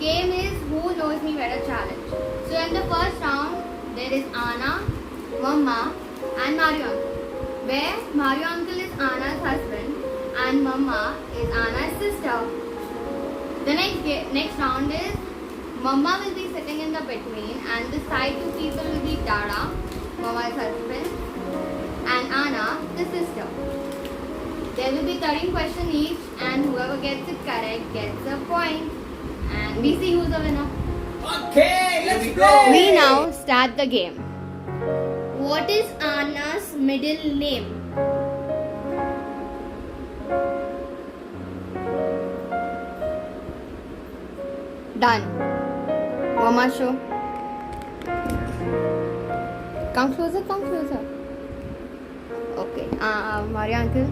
game is Who Knows Me Better challenge. So in the first round, there is Anna, Mama, and Mario Uncle. Where Mario Uncle is Anna's husband and Mama is Anna's sister. The next round is Mama will be sitting in the between, and the side two people will be Dada, Mama's husband, and Anna, the sister. There will be 13 questions each, and whoever gets it correct gets a point. And we see who's the winner. Okay, let's go. We now start the game. What is Anna's middle name? Done. Mama show. Come closer, come closer. Okay. Mario Uncle.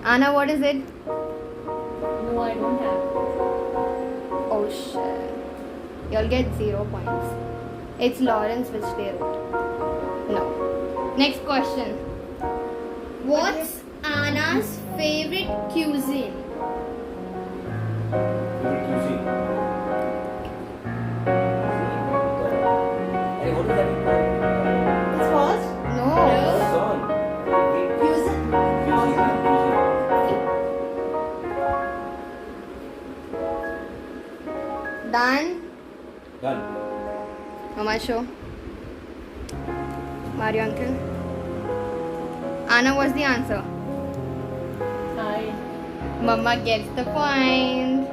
Anna, what is it? No, I don't have. Oh shit. You'll get 0 points. It's Lawrence which they wrote. No. Next question. What's Anna's favorite cuisine? Hey, what is that? It's first. No. Song. Cuisine. Done. Done. Mama show. Mario Uncle. Anna, what's the answer? Hi. Mama gets the point.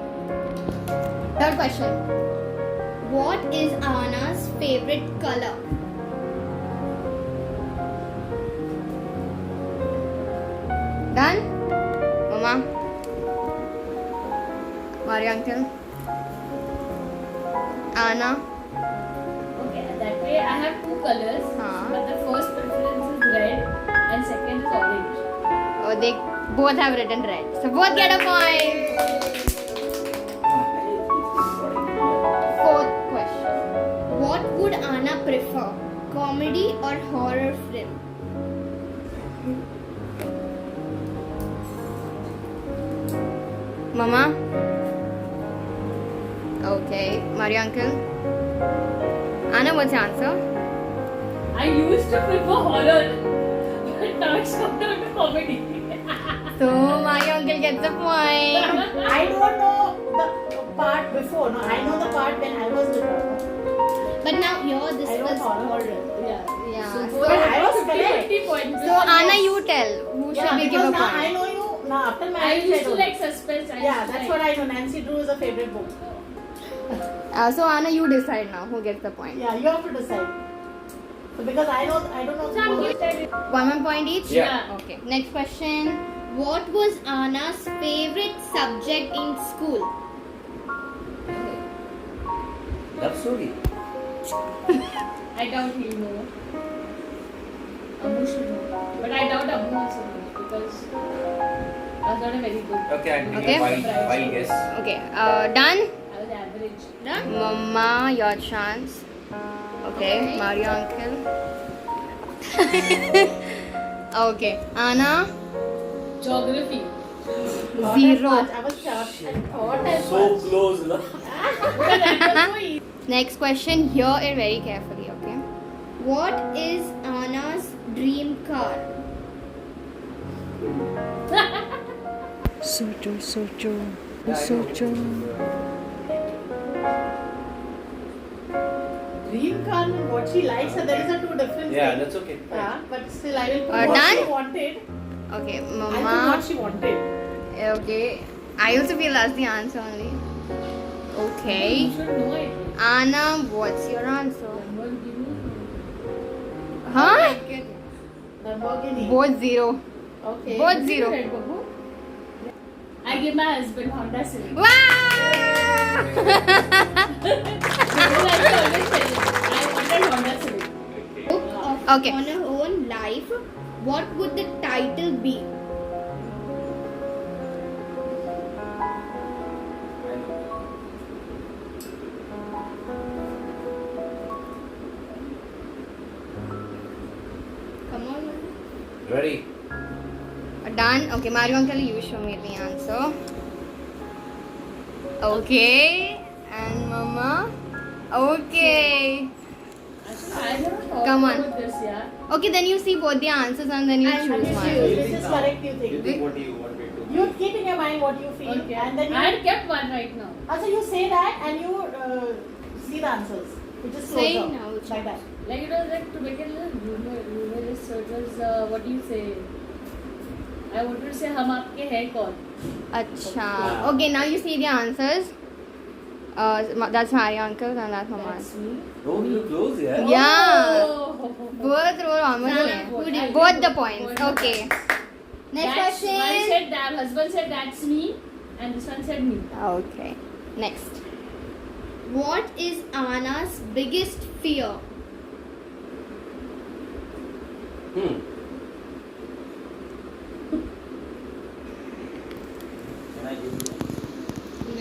Third question. What is Anna's favorite color? Done? Mama? Mario Uncle? Anna? Okay, that way I have two colors. Huh. But the first preference is red and second is orange. Oh, they both have written red. So both get a point. Fourth question. What would Anna prefer? Comedy or horror film? Mama? Okay. Mario Uncle? Anna, what's your answer? I used to prefer horror, but now it's come down to comedy. So Mario Uncle gets a point. I don't know the part before. No, I know the part when I was little. But now here this I was don't follow. Horror, yeah. Yeah. So So, both I was 50, correct. 50 points. so Anna, you tell who Yeah, should we give because a now I point? know you. Now after I marriage, used to don't. like suspense. Yeah, that's what I know. Nancy Drew is a favorite book. So Anna, you decide now who gets the point. Yeah, you have to decide. So because I don't know. So I'm the gifted. 1 point each? Yeah. Okay. Next question. What was Anna's favorite subject in school? Love story. I doubt he'll know. Abu should know. But I doubt Abu also knows because I was not a very good. Okay, I'm taking Okay. a wild guess. Okay. Done? I was average. Done? Mama, your chance. Okay. Mario Uncle. Okay. Anna? Geography. Zero. I was shocked. I thought I So was. close, no? But that was so easy. Next question. Hear it very carefully, okay? What is Anna's dream car? Dream car and what she likes, and there is a two different Yeah, things. that's okay. Yeah, but still I will put Done? what she wanted. Okay, I put Mama. what she wanted. Okay. I also feel that's the answer only. Okay. You should know it. Anna, what's your answer? Lamborghini. Huh? Lamborghini. Both zero. Okay. Both Is it zero. Red Babu? I give my husband Honda Civic. Wow! Because I will always tell him, I wanted Honda Civic. Book of Okay. Uh, On her own life, what would the title be? Come on. Ready? Done. Okay, Mario Uncle, you show me the answer. Okay. And Mama. Okay. I don't know Come on. about this, yeah. Okay, then you see both the answers and then you And choose you one. choose. Which is correct, you You think? think what do you want me to? You keep in your mind what you feel, Okay. and then you. I had kept one right now. Also, you say that and you see the answers. You just close Say up now, which like one? that. Like it was like to make it a little humorous. So it was what do you say? I wanted to say हम आपके हैं कौन? Acha. Okay, now you see the answers. That's Mario uncle and that's Mama. That's me. Oh, you close, yeah? Yeah. Oh. Both were almost Nah, same. both. I Both did the both. points. Both. Okay. Next That's, one question. said that husband said that's me, and this one said me. Okay. Next. What is Anna's biggest fear? Hmm. Can I give you?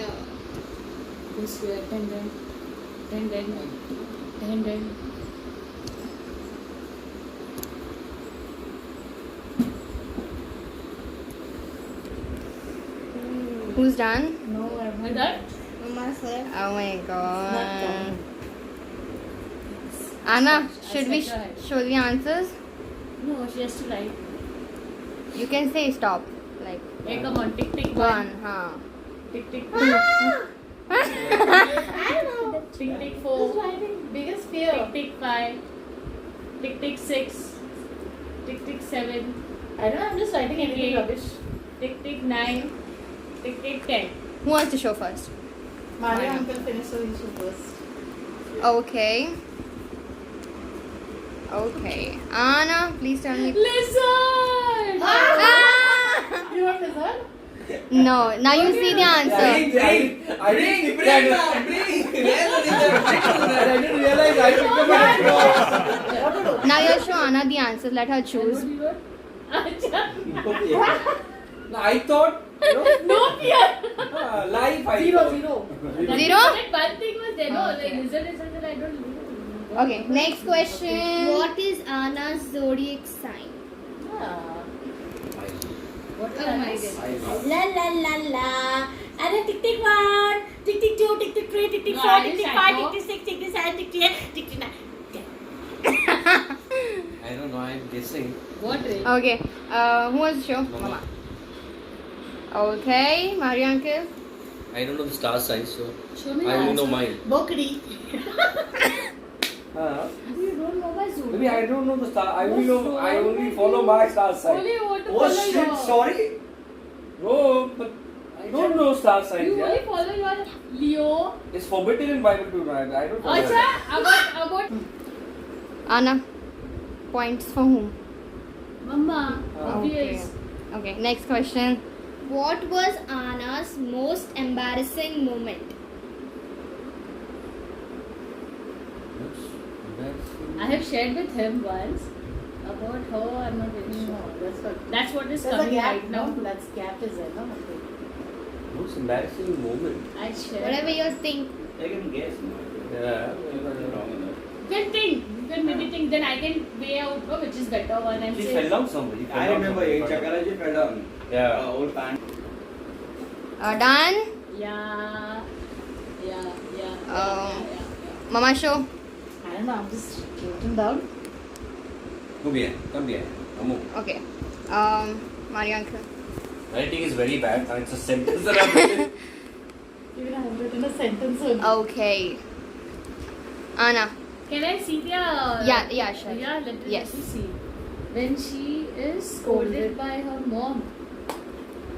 No. This way, ten. Who's done? No, I'm With that? Mama said. Oh my not god. done. Anna, I should we said right. show the answers? No, she has to write. You can say stop. Like Hey, come on, tick tick one, huh? tick tick I don't know. tick tick Who's 4, writing biggest tick fear? tick 5, tick tick 6, tick tick 7, I don't know. I'm just writing anything Okay. rubbish. tick tick 9, tick tick 10. Who wants to show first? Mario Mine. uncle finished, so he should first. Okay. Okay. Anna, please tell me. Listen! Ah! You want lizard? No, now you see the answer. I didn't realize I picked up my What to do? Now you show Anna the answers. Let her And choose. what you wrote? Acha. No, I thought, you know, No fear! life I Zero, thought. zero. Zero? Like one thing was there, no, Okay. like lizard is something I don't know. Okay, next question. What is Anna's zodiac sign? Ah. What is Oh that? my goodness. La la la la. And then tick tick 1, tick tick 2, tick tick 3, tick tick No, 4, I tick just tick 5, know. tick tick 6, tick tick 7, tick tick 8, tick tick 9. I don't know, I'm guessing. What Ray? Okay, who wants to show? Mama. Okay, Mario uncle. I don't know the star signs, so Show me I the only know answer. mine. Bokri. You don't know my zodiac. Maybe I don't know the star. I only Oh, know. I sorry, only my follow dear. my star sign. Only you want to Oh follow shit! your. Sorry. No, but I don't know star signs. You only Yeah, follow your Leo. it's forbidden in Bible to write. I don't follow Acha, that. about Anna, points for whom? Mama. Okay. Obvious. Okay, next question. What was Anna's most embarrassing moment? I have shared with him once about her. I'm not very No, sure. that's what. That's what is There's a coming gap, right now. no? That's gap is there, no? Most embarrassing moment. I shared. Whatever you think. I can guess. Yeah. Wrong enough. You can think. You can maybe think. Then I can weigh out which is better one and She say. fell down somewhere. He fell I down remember somewhere. एक Chakaraji fell down. Yeah. Old pant. Done? Yeah. Oh. Mama show. I don't know, I'm just writing down. Come here. Come here. Amu. Okay. Mario uncle. Writing is very bad. And it's a sentence that I've written. Even I have written a sentence only. Okay. Anna. Can I see the? Yeah, sure. Yeah, let Yes. me see. When she is scolded by her mom.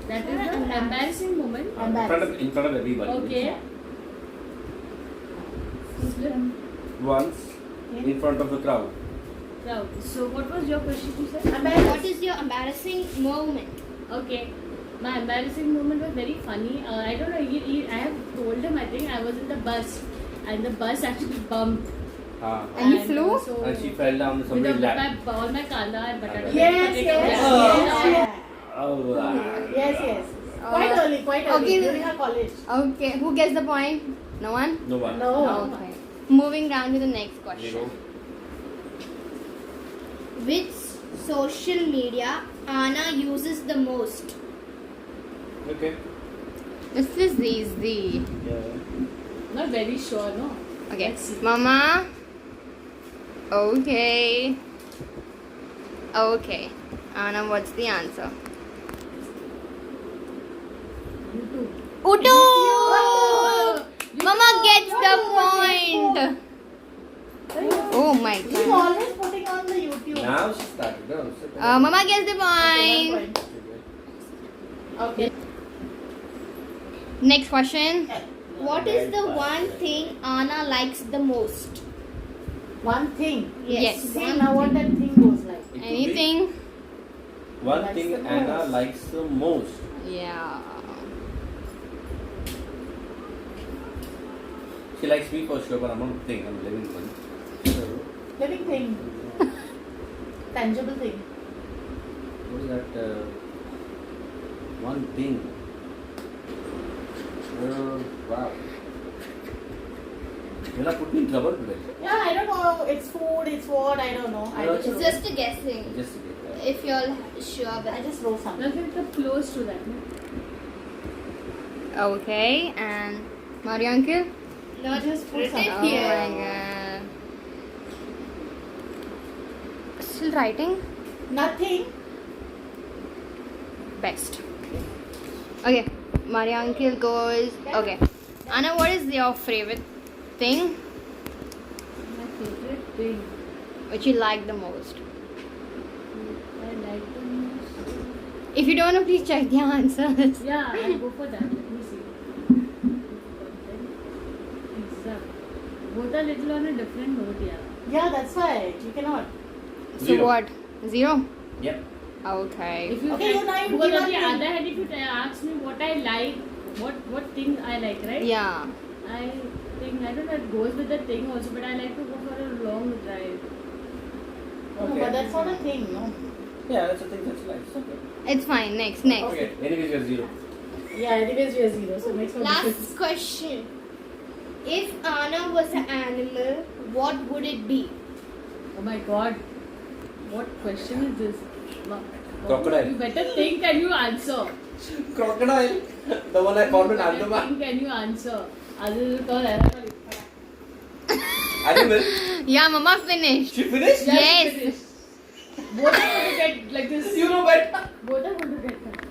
That is the embarrassing moment. In front of everybody. Okay. Once. In front of the crowd. Proud. So what was your question you said? What is your embarrassing moment? Okay. My embarrassing moment was very funny. I don't know. I have told him. I think I was in the bus, and the bus actually bumped. And you flew? So And she fell down with somebody's lap. all my kala and batata. Yes, yes. Oh, Yes. Quite Uh, early, quite early. okay. During our college. Okay, who gets the point? No one? No one. No. Okay. Moving down to the next Zero. question. Which social media Anna uses the most? Okay. This is easy. Yeah. Not very sure, no? Okay. Let's see. Mama. Okay. Okay. Anna, what's the answer? YouTube. Utu! You Mama know, gets you the know, point. Oh my She's god. always putting on the YouTube. Now she started. No, sit Mama gets the Okay, point. 1 point. Okay. Next question. What is the one thing Anna likes the most? One thing. Yes. See now what that thing goes like. It could be Anything? One Likes thing the Anna most. likes the most. Yeah. She likes me for sure, but I'm not a thing. I'm a living one. So, Living thing. Tangible thing. what is that? One thing. Wow. You're not putting me in trouble today. Yeah, I don't know. It's food, it's what, I don't know. I No, just It's wrote. just a guessing. Just to get that. If you're sure, but I just wrote something. Nothing come close to that, no? Okay. And Mario uncle? not Just put written some- Oh here. my god. Still writing? Nothing. Best. Okay. Mario uncle goes. Okay. Anna, what is your favorite thing My favorite thing. which you like the most? I like the most. If you don't know, please check the answers. Yeah, I'll go for that. Let me see. Pizza. Both are little on a different note, yeah. Yeah, that's why. You cannot. So Zero. what? 0? Yep. Okay. If you Okay, you now you because give on the up other hand, if you ask me what I like, what thing I like, right? Yeah. I think I don't know. It goes with the thing also, but I like to go for a long drive. No, Okay. but that's not a thing, no. Yeah, that's the thing that's like. It's okay. It's fine. Next. Next. Okay. Anyways, you're 0. Yeah, anyways we are 0, so it makes no Last difference. question. If Anna was an animal, what would it be? Oh my god. What question is this? Crocodile. You better think and you answer. Crocodile. The one I found in You better Andaman. think and you answer. Other than Animal. Yeah, Mama finished. She finished? Yes. Both are going to get like this. You know better. Both are going to get that.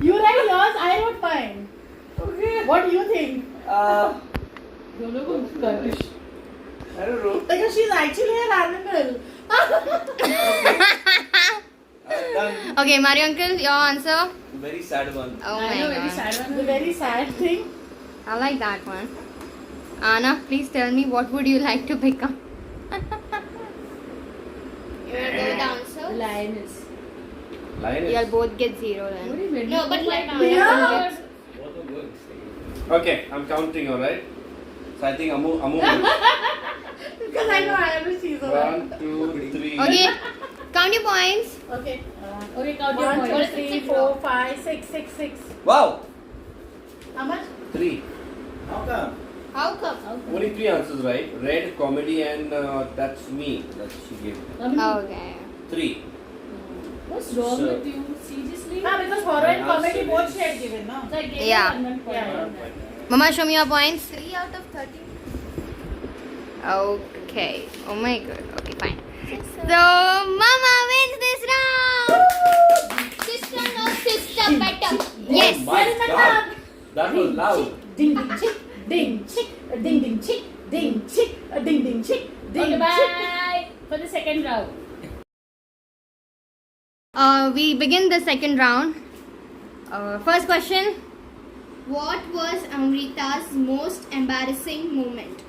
You write yours, I wrote mine. Okay. What do you think? दोनों को गर्विश. I don't know. Because she's actually an animal. Done. Okay, Mario uncle, your answer. Very sad one. Oh I my know, very god. sad The one. very sad thing. I like that one. Anna, please tell me what would you like to become? You want to go with the answer? Lioness. Lioness. You'll both get 0 What then. do you mean? No, but like Oh my Yeah. God. Both are good. Okay, I'm counting, alright? So I think Amu wins. Because I know I am a cheese. 1, 2, 3. Okay, count your points. Okay. Okay, count your 1, points. 2, 3, 4, 5, 6, 6, 6. Wow! How much? 3. How come? How come? Only 3 answers, right? Red, comedy, and that's me. That she gave. Okay. 3. What's wrong So- with you? Seriously? Ah, because horror and My comedy answer both is- she had given, no? So I gave Yeah. you 1 point. Yeah. Mama, show me your points. 3 out of 30. Okay. Oh my god. Okay, fine. So, Mama wins this round. Sister, no sister, better. Yes. Oh my God. That was loud. Ding ding chick, ding chick, a ding ding chick, ding chick, a ding ding chick, ding Okay, chick. bye. For the second round. We begin the second round. First question. What was Amrita's most embarrassing moment?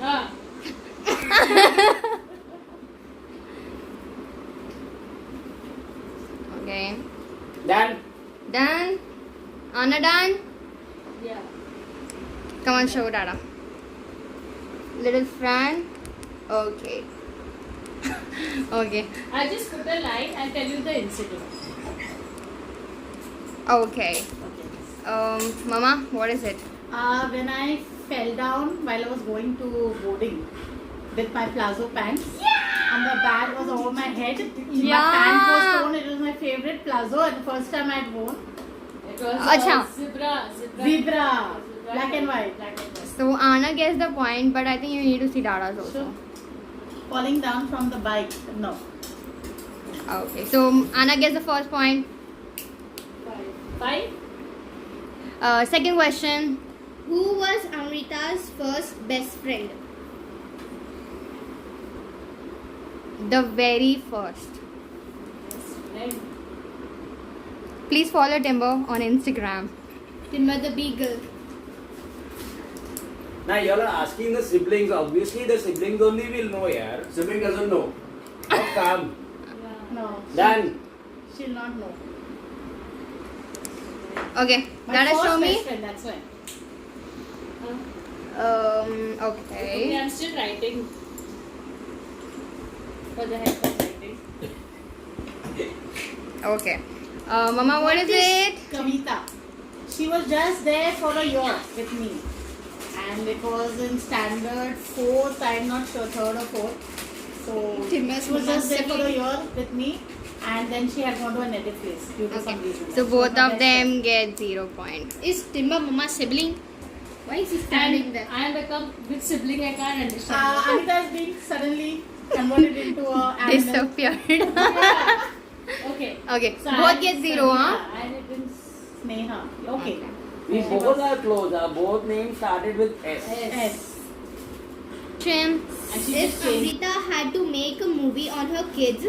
Ah. Okay. Done. Done. Anna done. Yeah. Come on, show Dada. Little friend. Okay. Okay. I'll just put a line and tell you the incident. Okay. Mama, what is it? When I fell down while I was going to boarding with my palazzo pants, and the bag was over my head. Yeah. My pant was torn. It was my favorite palazzo, and the first time I'd worn. It was Acha. zebra. Zebra, black and white. Black and white. So Anna gets the point, but I think you need to see Dada's also. So, falling down from the bike. No. Okay. So Anna gets the first point. 5. Second question. Who was Amrita's first best friend? The very first. Right. Please follow Timber on Instagram. Timber the Beagle. Now you all are asking the siblings. Obviously, the siblings only will know, yeah. Sibling doesn't know. How come? No. Done. She'll not know. Okay. My Dada, first show me. best friend, that's why. Okay. I'm still writing. For the heck of writing. Okay. Mama, what is it? Kavita. She was just there for a year with me. And it was in standard 4th, I'm not sure, 3rd or 4th. So Timber's she was just there for a sibling. year with me. And then she had gone to a native place due to some Okay. reason. So She both was my of best them get 0 point. Is Timber Mama's sibling? Why is he standing And there? I am become which sibling I can't friend. understand. Anita is being suddenly converted into a animal. Disappeared. Okay. Okay. So Both I get am 0, huh? Sangeeta and it is Sneha. Okay. We both are close. Both names started with S. S. Chin. And she If just changed. Amrita had to make a movie on her kids,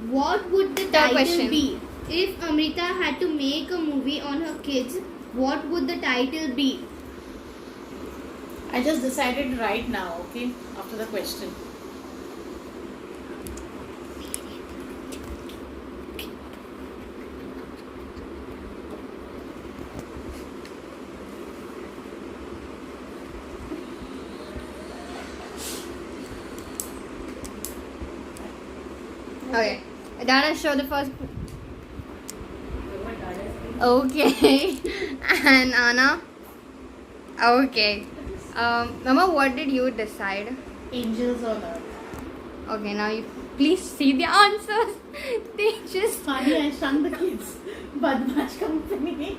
what would the Third title question. be? If Amrita had to make a movie on her kids, what would the title be? I just decided right now, okay, after the question. Okay. Dada, show the first. Okay. And Anna. Okay. Mama, what did you decide? Angels on Earth. Okay, now you please see the answers. They just. Funny, I shunned the kids. Badmash company.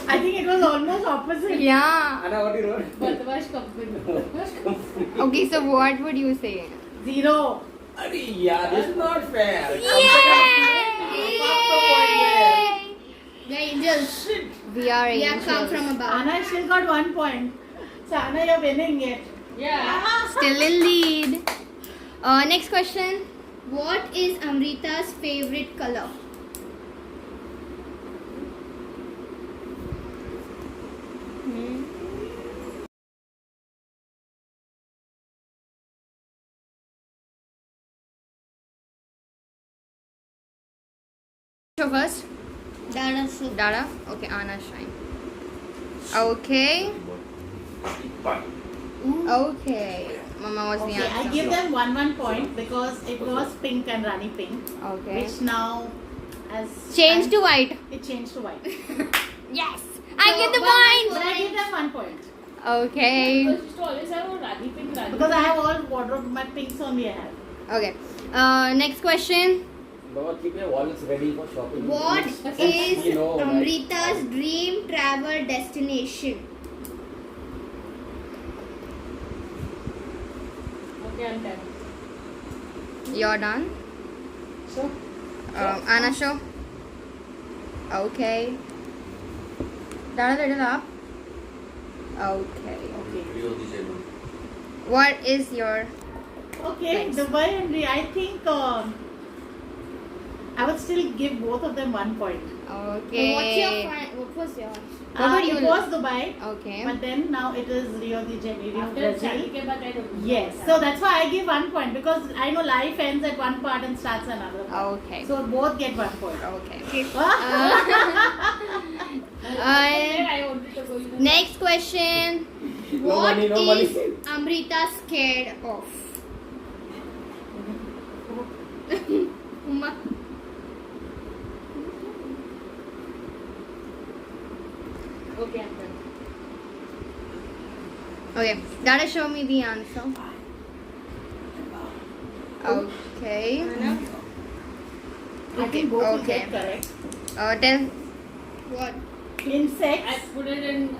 I think it was almost opposite. Yeah. Anna, what you wrote? Badmash company. Okay, so what would you say? 0. Arey, yeah, this is not fair. The angels. We are We have come angels. from above. Anna still got 1 point. So Anna, you're winning it. Yeah. Still in lead. Next question. What is Amrita's favorite color? Show first. Dada soup. Dada. Okay, Anna shine. Okay. Okay. Mama was the Okay, I answer. give them 1 point because it was pink and Rani pink, Okay. which now has Change to white. it changed to white. Yes. I So, get the one point. But I give them 1 point Okay. Because you used to always have a Rani pink, Rani because I have all wardrobe, my pinks only I have. Okay. Next question. Baba, keep your wallets ready for shopping. What is You know, right? Amrita's dream travel destination? Okay, I'm done. You're done. So, Anna show. Okay. Dada, little up. Okay. Okay. What is your? Okay, Nice. Dubai and I think I would still give both of them 1 point. Okay. What was yours? What would you It was Dubai, Okay. but then now it is Rio de Janeiro, after Brazil. Charlie ke baad I don't know. Yes, so that's why I give 1 point because I know life ends at one part and starts another part. Okay. So both get 1 point. Okay. There I wanted to go. You know. Next question. What money, no money. is Amrita scared of? Okay, Dada, show me the answer. Okay. I think both will Okay. get correct. Tell. What? Insects, I put it in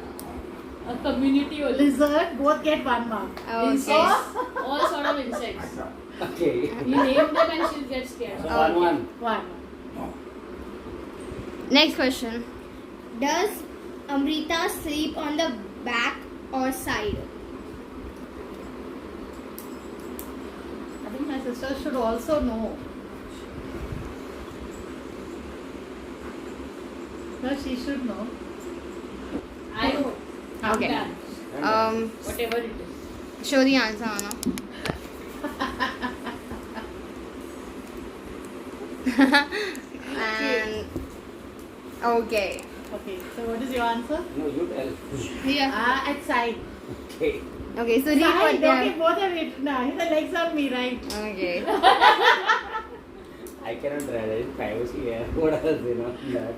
a community only. lizard, both get 1 mark. Okay. Insects. All sort of insects. Okay. You name them and she'll get scared. So 1-1. 1. Next question. Does Amrita sleep on the back or side? I think my sister should also know. No, she should know. I know. Okay. Done. Whatever it is. Show the answer, Anna. And okay. Okay, so what is your answer? No, you tell. Yeah. At side. Okay. Okay, so read what Side, they okay, have. both have it now. The legs on me, right? Okay. I cannot try that. Privacy here. What else, you know? That.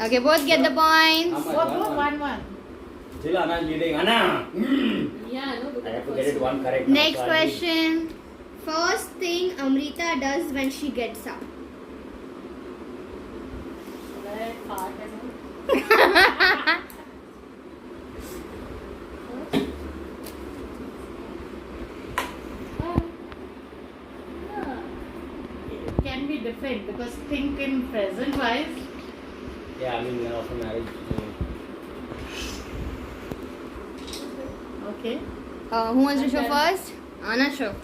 Okay, both get the points. How much? Both 1-1. 1-1. Still Anna is leading. Anna! Yeah, I know. I Because have to the get it first one correct. now, Next so I need- question. First thing Amrita does when she gets up. That part and all. It can be different because think in present wise. Yeah, I mean, after marriage. Okay. Who wants to show first? Anna, show.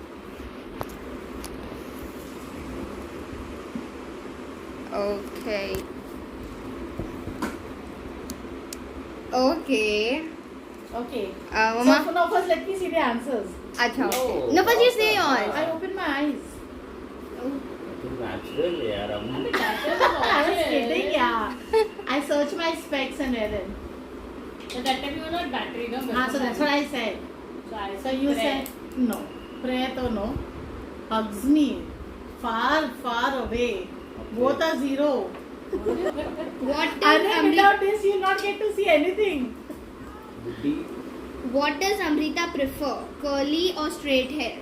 Okay. Okay. Okay. Mama. So now first let me see the answers. Acha, okay. No. No, but you say yours. I open my eyes. It's natural, yeah. I was kidding, yeah. I search my specs and wear them. So that time you were not battery, no? So that's what I said. So you said no. Prayer to no. Hugs me. Far, far away. Both are 0. What And does then Amrita, without this you'll not get to see anything. Buddhi. what does Amrita prefer? Curly or straight hair?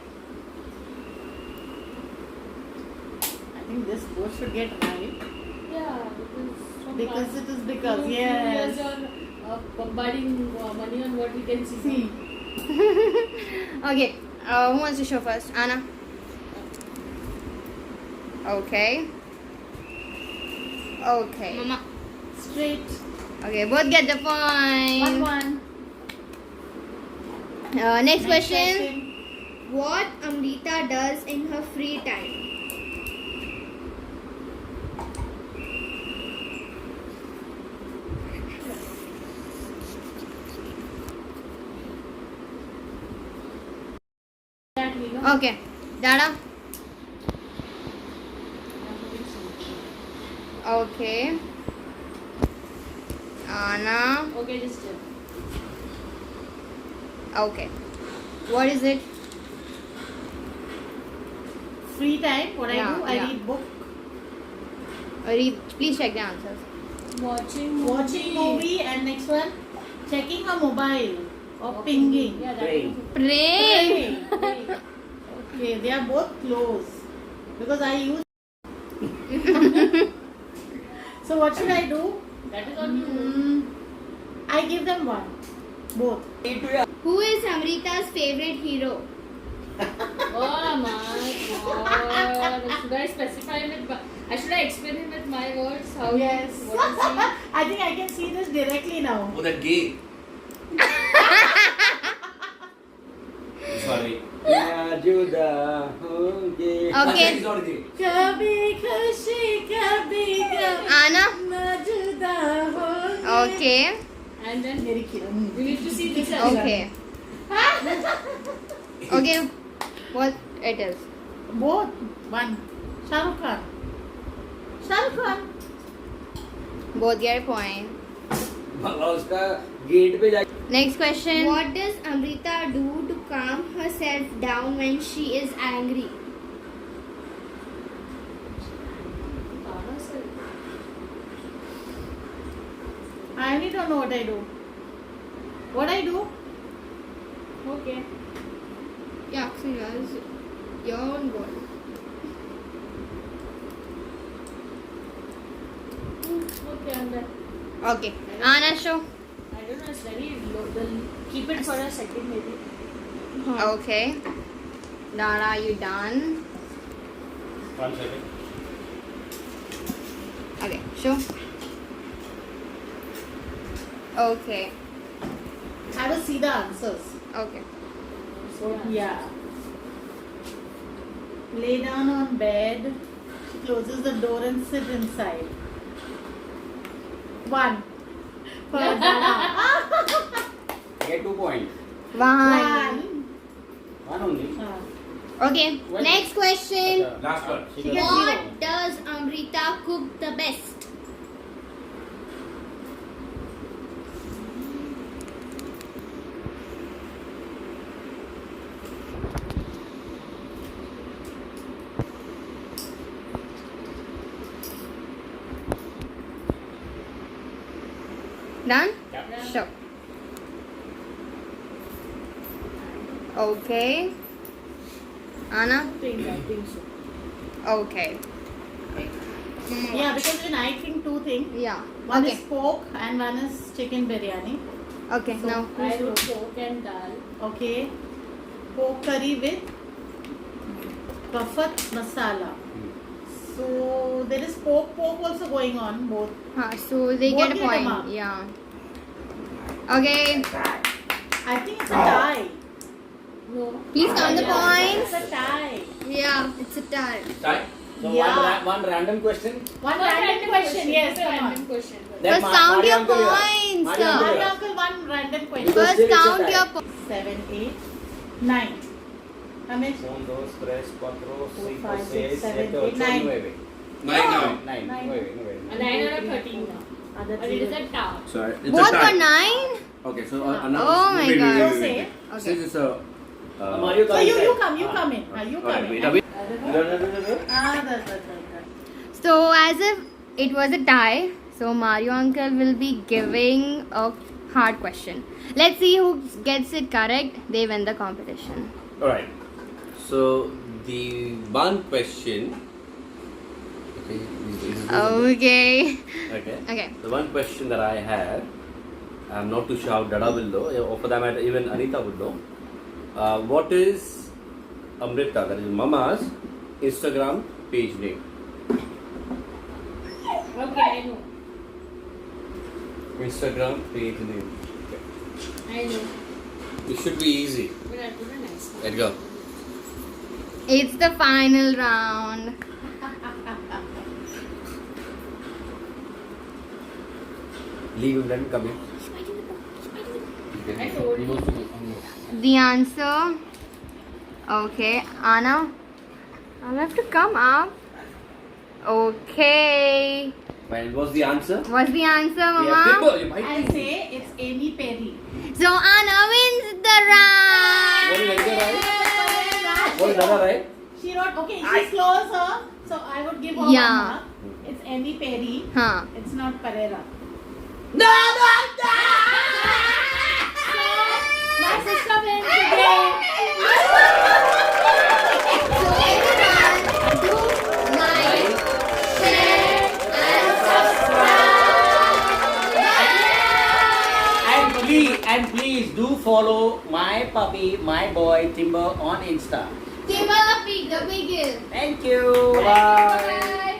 I think this both should get right. Yeah, Because it is because, you yes. are bombarding money on what we can see. See. Okay. Who wants to show first? Anna. Okay. Okay. Mama. Straight. Okay, both get the point. 1-1. Next question. What Amrita does in her free time? Exactly, no? Okay. Dada. Okay. Anna. Okay, just chill. Okay. What is it? Free time, what Yeah, I do, I yeah. read book. Please check the answers. Watching movie and next one, checking her mobile or pinging. Yeah, that Praying. Pray. Praying. Okay, they are both close because I use. So what should I do? That is on you. I give them 1, both. Who is Amrita's favorite hero? Oh my god. Should I specify with should I explain it with my words? How Yes. what is he? I think I can see this directly now. Oh, that gay. Sorry. Yeah, Judah. Okay. Okay. He's not gay. Kabhi khushi, kabhi gum, Anna. na juda honge. Okay. And then Very cute. we need to see this as Okay. Okay. What it is? Both. 1. Shah Rukh Khan. Shah Rukh Khan. Both get a point. भला उसका gate पे जाके Next question. What does Amrita do to calm herself down when she is angry? I really don't know what I do. What I do? Okay. Yeah, serious. Your own goal. Okay, I'm done. Okay. Anna, show. I don't know, it's very low. Keep it for a second maybe. Okay. Dara, you done? 1 second. Okay, show. Okay. I will see the answers. Okay. So Yeah. Lay down on bed. She closes the door and sit inside. 1. For Dara. Get 2 points. One. 1 only. Okay. Next question. Last one. She She gets gets zero. What does Amrita cook the best? Done? Yeah. Show. Okay. Anna? I think so. Okay. Yeah, because when I think 2 things. Yeah. One Okay. is pork and one is chicken biryani. Okay. So- Now. I wrote pork and dal. Okay. Pork curry with kafat masala. So there is pork also going on both. So they Both get a get a point. mark. Yeah. Okay. I think it's a tie. No. Please count the It's points. a tie. Yeah, it's a tie. Tie. So Yeah. one random question. One random question. Yes, come on. Random question. Then First Ma- count Mario your uncle here. points. Mario uncle My here. uncle, one random question. Because First still it's a count tie. your points. 7, 8, 9. Ramesh? 1, 2, 3, 4, 4, 5, 5, 6, 6, 7, 7, 8, 9. 9. 9. 9. Nine. A 9 or a 13 now. Other But it is a tower. So it's Both a tie. were 9? Okay, so Yeah. now Oh my wait, God. wait, wait, Say wait, it. wait. Okay. Since it's a Mario So Kart you side. come, you Ah. come in. You alright, come wait, in. wait. That's. So as if it was a tie, so Mario uncle will be giving a hard question. Let's see who gets it correct. They win the competition. Alright. So the one question. Okay. Okay. Okay. Okay. The one question that I have, I'm not too sure how Dada will know, or for that matter, even Anita would know. What is Amrita, that is Mama's Instagram page name? Okay, I know. Instagram page name. Okay. I know. It should be easy. But I put a nice one. Let's go. It's the final round. Leave him, let him come in. I told you. The answer. Okay, Anna. I'll have to come up. Okay. Fine. What's the answer? What's the answer, Yeah, Mama? Timber, you might I'll be. say it's Amy Perry. So Anna wins the round. What is Anita right? What is Dada right? She wrote, okay, she's closer, so I would give her Yeah. one mark. It's Amy Perry. Huh. It's not Pereira. My sister wins today. So everyone, do like, share, and subscribe. And please do follow my puppy, my boy Timber on Insta. Timber the pig, the biggest. Thank you. Bye. Bye.